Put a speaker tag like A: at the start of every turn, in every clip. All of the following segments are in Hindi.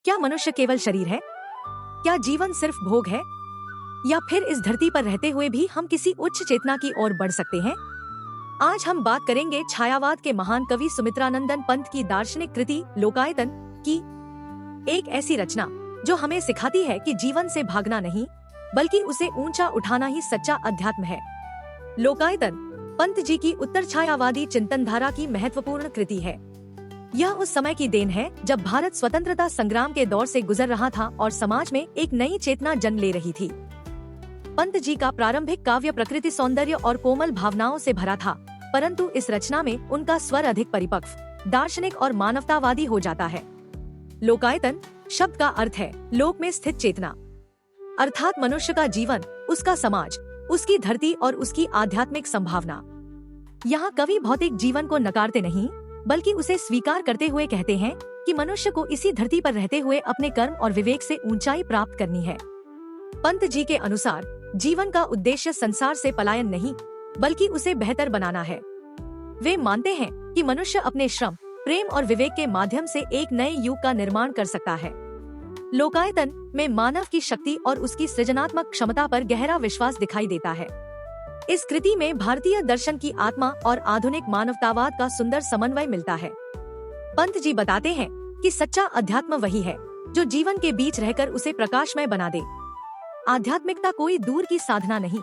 A: क्या मनुष्य केवल शरीर है? क्या जीवन सिर्फ भोग है? या फिर इस धरती पर रहते हुए भी हम किसी उच्च चेतना की ओर बढ़ सकते हैं? आज हम बात करेंगे छायावाद के महान कवि सुमित्रानंदन पंत की दार्शनिक कृति लोकायतन की, एक ऐसी रचना जो हमें सिखाती है कि जीवन से भागना नहीं बल्कि उसे ऊंचा उठाना ही सच्चा अध्यात्म है। लोकायतन पंत जी की उत्तर छायावादी चिंतन धारा की महत्वपूर्ण कृति है। यह उस समय की देन है जब भारत स्वतंत्रता संग्राम के दौर से गुजर रहा था और समाज में एक नई चेतना जन्म ले रही थी। पंत जी का प्रारंभिक काव्य प्रकृति सौंदर्य और कोमल भावनाओं से भरा था, परंतु इस रचना में उनका स्वर अधिक परिपक्व, दार्शनिक और मानवतावादी हो जाता है। लोकायतन शब्द का अर्थ है लोक में स्थित चेतना, अर्थात मनुष्य का जीवन, उसका समाज, उसकी धरती और उसकी आध्यात्मिक संभावना। यहाँ कवि भौतिक जीवन को नकारते नहीं बल्कि उसे स्वीकार करते हुए कहते हैं कि मनुष्य को इसी धरती पर रहते हुए अपने कर्म और विवेक से ऊंचाई प्राप्त करनी है। पंत जी के अनुसार जीवन का उद्देश्य संसार से पलायन नहीं बल्कि उसे बेहतर बनाना है। वे मानते हैं कि मनुष्य अपने श्रम, प्रेम और विवेक के माध्यम से एक नए युग का निर्माण कर सकता है। लोकायतन में मानव की शक्ति और उसकी सृजनात्मक क्षमता पर गहरा विश्वास दिखाई देता है। इस कृति में भारतीय दर्शन की आत्मा और आधुनिक मानवतावाद का सुंदर समन्वय मिलता है। पंत जी बताते हैं कि सच्चा अध्यात्म वही है जो जीवन के बीच रहकर उसे प्रकाशमय बना दे। आध्यात्मिकता कोई दूर की साधना नहीं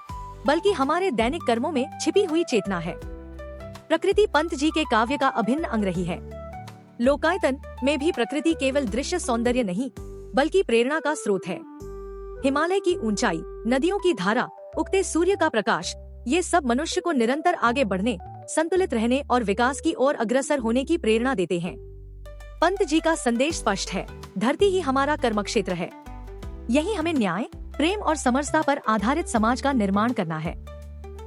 A: बल्कि हमारे दैनिक कर्मों में छिपी हुई चेतना है। प्रकृति पंत जी के काव्य का अभिन्न अंग रही है। लोकायतन में भी प्रकृति केवल दृश्य सौंदर्य नहीं बल्कि प्रेरणा का स्रोत है। हिमालय की ऊंचाई, नदियों की धारा, उगते सूर्य का प्रकाश, ये सब मनुष्य को निरंतर आगे बढ़ने, संतुलित रहने और विकास की ओर अग्रसर होने की प्रेरणा देते हैं। पंत जी का संदेश स्पष्ट है, धरती ही हमारा कर्म क्षेत्र है। यही हमें न्याय, प्रेम और समरसता पर आधारित समाज का निर्माण करना है।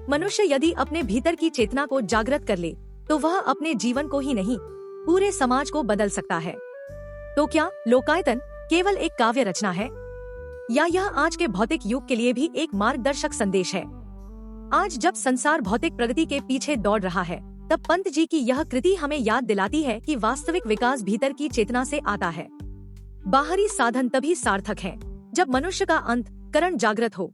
A: मनुष्य यदि अपने भीतर की चेतना को जागृत कर ले तो वह अपने जीवन को ही नहीं पूरे समाज को बदल सकता है। तो क्या लोकायतन केवल एक काव्य रचना है या यह आज के भौतिक युग के लिए भी एक मार्गदर्शक संदेश है? आज जब संसार भौतिक प्रगति के पीछे दौड़ रहा है, तब पंत जी की यह कृति हमें याद दिलाती है कि वास्तविक विकास भीतर की चेतना से आता है। बाहरी साधन तभी सार्थक हैं, जब मनुष्य का अंतःकरण जागृत हो।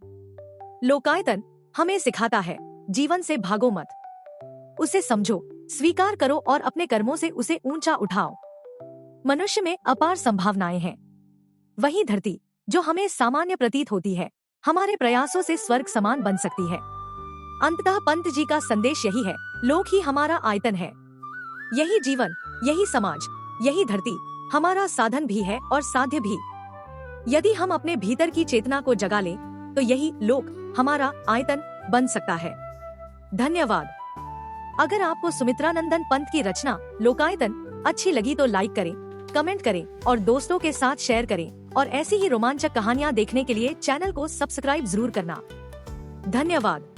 A: लोकायतन हमें सिखाता है, जीवन से भागो मत, उसे समझो, स्वीकार करो और अपने कर्मों से उसे ऊंचा उठाओ। मनुष्य में अपार संभावनाएं हैं। वही धरती जो हमें सामान्य प्रतीत होती है, हमारे प्रयासों से स्वर्ग समान बन सकती है। अंततः पंत जी का संदेश यही है, लोक ही हमारा आयतन है। यही जीवन, यही समाज, यही धरती हमारा साधन भी है और साध्य भी। यदि हम अपने भीतर की चेतना को जगा लें, तो यही लोक हमारा आयतन बन सकता है। धन्यवाद। अगर आपको सुमित्रानंदन पंत की रचना लोकायतन अच्छी लगी तो लाइक करें, कमेंट करें और दोस्तों के साथ शेयर करें। और ऐसी ही रोमांचक कहानियाँ देखने के लिए चैनल को सब्सक्राइब जरूर करना। धन्यवाद।